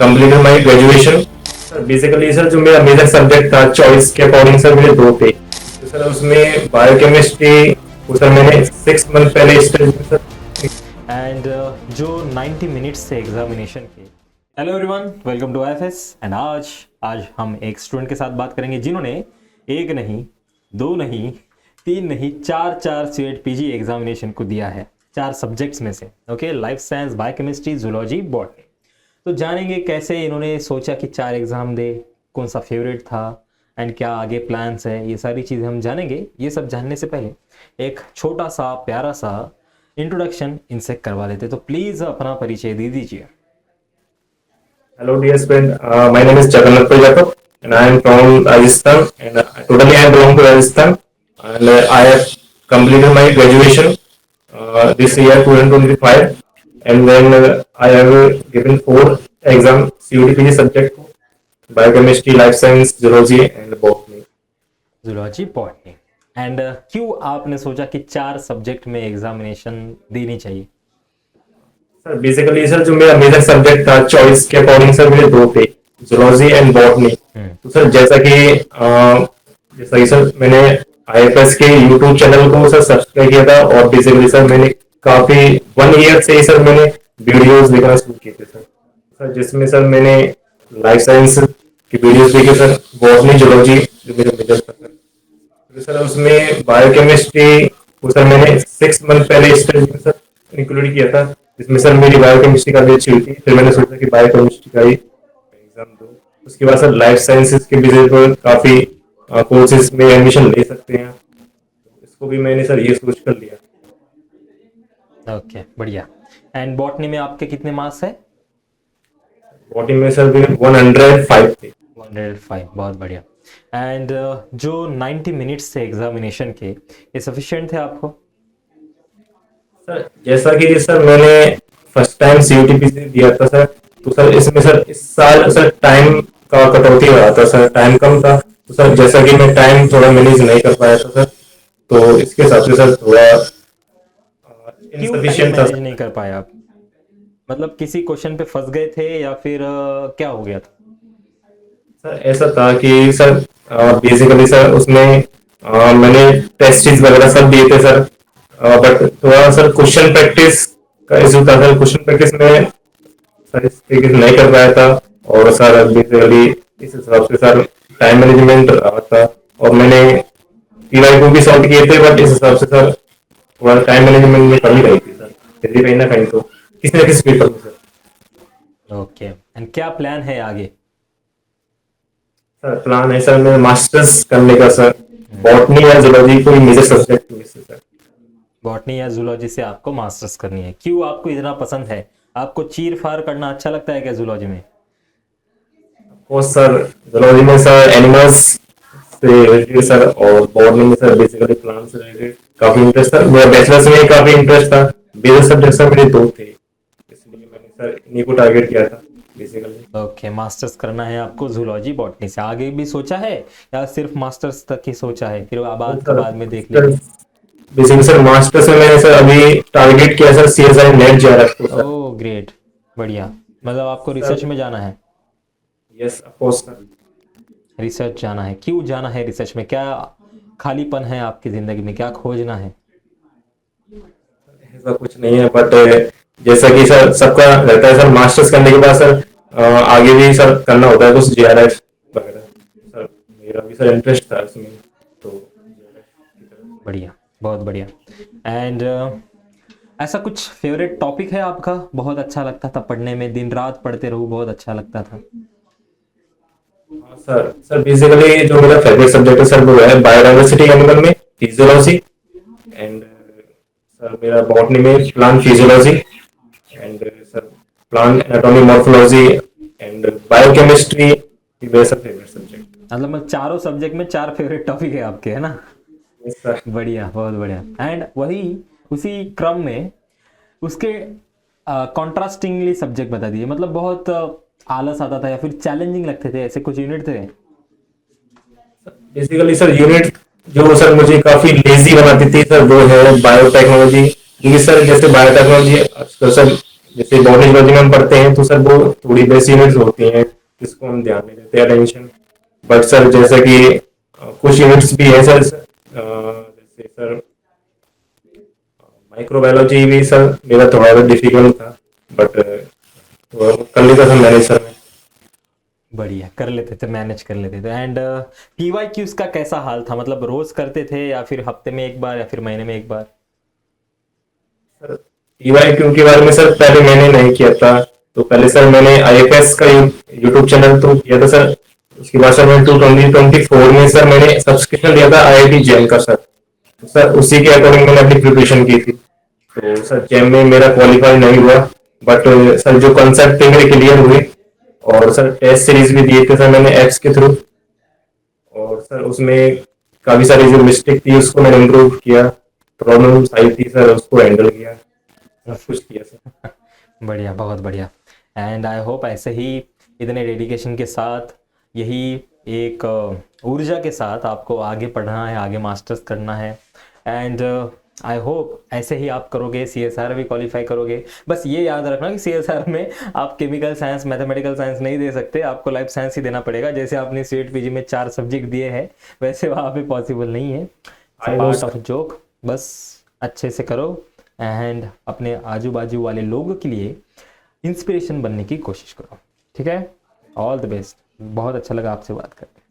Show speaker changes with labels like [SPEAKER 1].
[SPEAKER 1] completed my graduation. Sir basically sir जो मेरा major subject था चॉइस के अकॉर्डिंग सर मेरे दो थे, तो सर उसमें बायोकेमिस्ट्री को सर मैंने 6 मंथ पहले स्टडी सर।
[SPEAKER 2] एंड जो 90 मिनट्स थे एग्जामिनेशन के। Hello everyone, welcome to FS. And आज हम एक स्टूडेंट के साथ बात करेंगे जिन्होंने एक नहीं, दो नहीं, तीन नहीं, चार सीएट पीजी एग्जामिनेशन को दिया है, 4 सब्जेक्ट्स में से। Okay, life science, biochemistry, zoology, botany. तो जानेंगे कैसे इन्होंने सोचा कि 4 एग्जाम दे, कौन सा फेवरेट था एंड क्या आगे प्लान्स है, ये सारी चीज़ें हम जानेंगे। ये सब जानने से पहले एक छोटा सा प्यारा सा इंट्रोडक्शन इनसे करवा लेते, तो प्लीज़ अपना परिचय दे दीजिए।
[SPEAKER 1] Hello dear friend, my name is Jagannath Jacob and I am from Rajasthan and totally I belong to Rajasthan and I have completed my graduation this year 2025 and then I have given 4 exam CUTPG subject biochemistry, life science, zoology and botany.
[SPEAKER 2] Zoology, botany. And क्यों आपने सोचा कि 4 subject में examination देनी चाहिए?
[SPEAKER 1] Sir basically sir जो मेरा major subject था चॉइस के अकॉर्डिंग सर मेरे दो थे, जूलॉजी एंड बॉटनी। तो सर जैसा कि सर मैंने आईएफएस के यूट्यूब चैनल को सर सब्सक्राइब किया था और बेसिकली सर मैंने काफी 1 ईयर से ही सर मैंने वीडियोस देखना शुरू किए थे सर जिसमें सर मैंने लाइफ साइंस की वीडियोस देखे सर, बॉटनी, जूलॉजी जो मेरे मेजर था सर। तो सर उसमें बायोकेमिस्ट्री को सर मैंने 6 मंथ पहले स्टडी सर इंक्लूड किया था, जिसमें सर मेरी बायोकेमिस्ट्री का भी अच्छी हुई थी। फिर मैंने सोचा कि बायोकेमिस्ट्री का ही एग्जाम दो। उसके बाद सर लाइफ साइंसेज के विषय पर काफी कोर्सेज में एडमिशन ले सकते हैं, इसको भी मैंने सर ये सोच कर लिया।
[SPEAKER 2] ओके, बढ़िया। एंड बॉटनी में आपके कितने मार्क्स है?
[SPEAKER 1] बॉटनी में सर 105 थे।
[SPEAKER 2] 105, बहुत बढ़िया। एंड जो 90 मिनट्स थे एग्जामिनेशन के, ये सफिशिएंट थे आपको?
[SPEAKER 1] सर जैसा कि सर मैंने फर्स्ट टाइम सीयूटीपीसी दिया था सर, तो सर इसमें सर इस साल सर टाइम का कटौती हो रहा था सर, टाइम कम था। तो सर जैसा कि मैं टाइम थोड़ा मैनेज नहीं कर पाया था सर, तो इसके हिसाब से सर थोड़ा इनसफिशिएंट था।
[SPEAKER 2] मैनेज नहीं कर पाया आप? मतलब किसी क्वेश्चन पे फंस गए थे या फिर क्या हो गया था?
[SPEAKER 1] सर ऐसा था कि सर बेसिकली सर उसमें मैंने टेस्ट वगैरह सब दिए थे सर, बट थोड़ा सर क्वेश्चन प्रैक्टिस का इशू था सर। क्वेश्चन प्रैक्टिस में सर इस तरीके से नहीं कर पाया था और सर बेसिकली इस हिसाब से सर टाइम मैनेजमेंट रहा था और मैंने TY2 भी सॉल्व किए थे, बट इस हिसाब से सर थोड़ा टाइम मैनेजमेंट में कमी रही थी सर, फिर भी कहीं ना कहीं तो किसी न किसी पेपर में सर।
[SPEAKER 2] ओके, एंड क्या प्लान है आगे?
[SPEAKER 1] सर प्लान है सर मेरा मास्टर्स करने का सर, बॉटनी या जूलॉजी कोई मेजर सब्जेक्ट में से सर।
[SPEAKER 2] बॉटनी या जूलॉजी से आपको मास्टर्स करनी है। क्यों आपको इतना पसंद है? आपको चीर फाड़ करना अच्छा लगता है क्या जूलॉजी में?
[SPEAKER 1] सर जूलॉजी में सर एनिमल्स से रिलेटेड सर और बॉटनी में सर बेसिकली प्लांट्स से रिलेटेड काफी इंटरेस्ट था। मेरा बैचलर्स में काफी इंटरेस्ट था। मेजर सब्जेक्ट सर मेरे 2 थे, इसलिए मैंने सर इन्हीं को टारगेट किया था बेसिकली।
[SPEAKER 2] ओके, मास्टर्स करना है आपको जूलॉजी बॉटनी से। आगे भी सोचा है या सिर्फ मास्टर्स तक ही सोचा है, फिर बाद में देख लेंगे?
[SPEAKER 1] बेसिकली सर मास्टर्स में मैंने सर अभी टारगेट किया सर CSI नेट JRF को सर।
[SPEAKER 2] ओह ग्रेट, बढ़िया। मतलब आपको रिसर्च में जाना है?
[SPEAKER 1] Yes of course sir.
[SPEAKER 2] Research जाना है। क्यों जाना है रिसर्च में? क्या खालीपन है आपकी जिंदगी में? क्या खोजना है?
[SPEAKER 1] ऐसा कुछ नहीं है, बट जैसा कि सर सबका रहता है सर, मास्टर्स करने के बाद सर आगे भी सर करना होता है कुछ JRF वगैरह। सर मेरा भी सर इंटरेस्ट था इसमें, तो
[SPEAKER 2] बढ़िया, बहुत बढ़िया। एंड ऐसा कुछ फेवरेट टॉपिक है आपका, बहुत अच्छा लगता था पढ़ने में, दिन रात पढ़ते रहो, बहुत अच्छा लगता था?
[SPEAKER 1] सर बेसिकली जो मेरा फेवरेट सब्जेक्ट है सर वो है बायोडाइवर्सिटी एनिमल में फिजियोलॉजी एंड सर मेरा बॉटनी में plant physiology and sir plant anatomy morphology and biochemistry, ये मेरे सब फेवरेट सब्जेक्ट।
[SPEAKER 2] मतलब चारों सब्जेक्ट में 4 फेवरेट टॉपिक है आपके, है ना?
[SPEAKER 1] Yes sir.
[SPEAKER 2] बढ़िया, बहुत बढ़िया। एंड वही उसी क्रम में उसके कॉन्ट्रास्टिंगली सब्जेक्ट बता दीजिए। मतलब बहुत आलस आता था या फिर चैलेंजिंग लगते थे, ऐसे कुछ यूनिट थे?
[SPEAKER 1] बेसिकली सर यूनिट जो सर मुझे काफी लेजी बनाती थी सर वो है बायोटेक्नोलॉजी, क्योंकि सर जैसे बायोटेक्नोलॉजी सर जैसे बायोलॉजी में हम पढ़ते हैं तो सर वो थोड़ी बेसिक यूनिट्स होती हैं जिसको हम ध्यान नहीं देते अटेंशन। बट सर जैसे कि कुछ यूनिट्स भी हैं सर, जैसे सर माइक्रोबायोलॉजी भी सर मेरा थोड़ा सा डिफिकल्ट था, बट कर लेता था मैंने सर।
[SPEAKER 2] बढ़िया, कर लेते थे, मैनेज कर लेते थे। एंड पीवाईक्यूज का कैसा हाल था, मतलब रोज करते थे या फिर हफ्ते में एक बार या फिर महीने में एक बार?
[SPEAKER 1] पीवाईक्यू के बारे में सर पहले मैंने नहीं किया था। तो पहले सर मैंने आईएफएस का यूट्यूब चैनल तो किया था सर। उसके बाद सर मैंने 2024 में सर मैंने सब्सक्रिप्शन लिया था आईआईटी जैम का सर। तो सर उसी के अकॉर्डिंग मैंने अपनी प्रिपरेशन की थी। तो सर जैम में मेरा क्वालिफाई नहीं हुआ, बट सर जो कॉन्सेप्ट थे मेरे क्लियर हुए। और सर टेस्ट सीरीज भी दिए थे सर मैंने एप्स के थ्रू। और सर उसमें काफी सारी जो मिस्टेक थी उसको मैंने इम्प्रूव किया। प्रॉब्लम्स आई थी सर उसको हैंडल किया, सब कुछ किया सर।
[SPEAKER 2] बढ़िया, बहुत बढ़िया। एंड आई होप ऐसे ही इतने डेडिकेशन के साथ, यही एक ऊर्जा के साथ आपको आगे पढ़ना है, आगे मास्टर्स करना है। एंड आई होप ऐसे ही आप करोगे, सीएसआर भी क्वालिफाई करोगे। बस ये याद रखना कि सीएसआर में आप केमिकल साइंस, मैथमेटिकल साइंस नहीं दे सकते, आपको लाइफ साइंस ही देना पड़ेगा। जैसे आपने स्टेट पीजी में 4 सब्जेक्ट दिए हैं, वैसे वहाँ पे पॉसिबल नहीं है।
[SPEAKER 1] I know
[SPEAKER 2] part of
[SPEAKER 1] sir.
[SPEAKER 2] Joke, बस अच्छे से करो एंड अपने आजू बाजू वाले लोगों के लिए इंस्पिरेशन बनने की कोशिश करो। ठीक है, ऑल द बेस्ट। बहुत अच्छा लगा आपसे बात करके।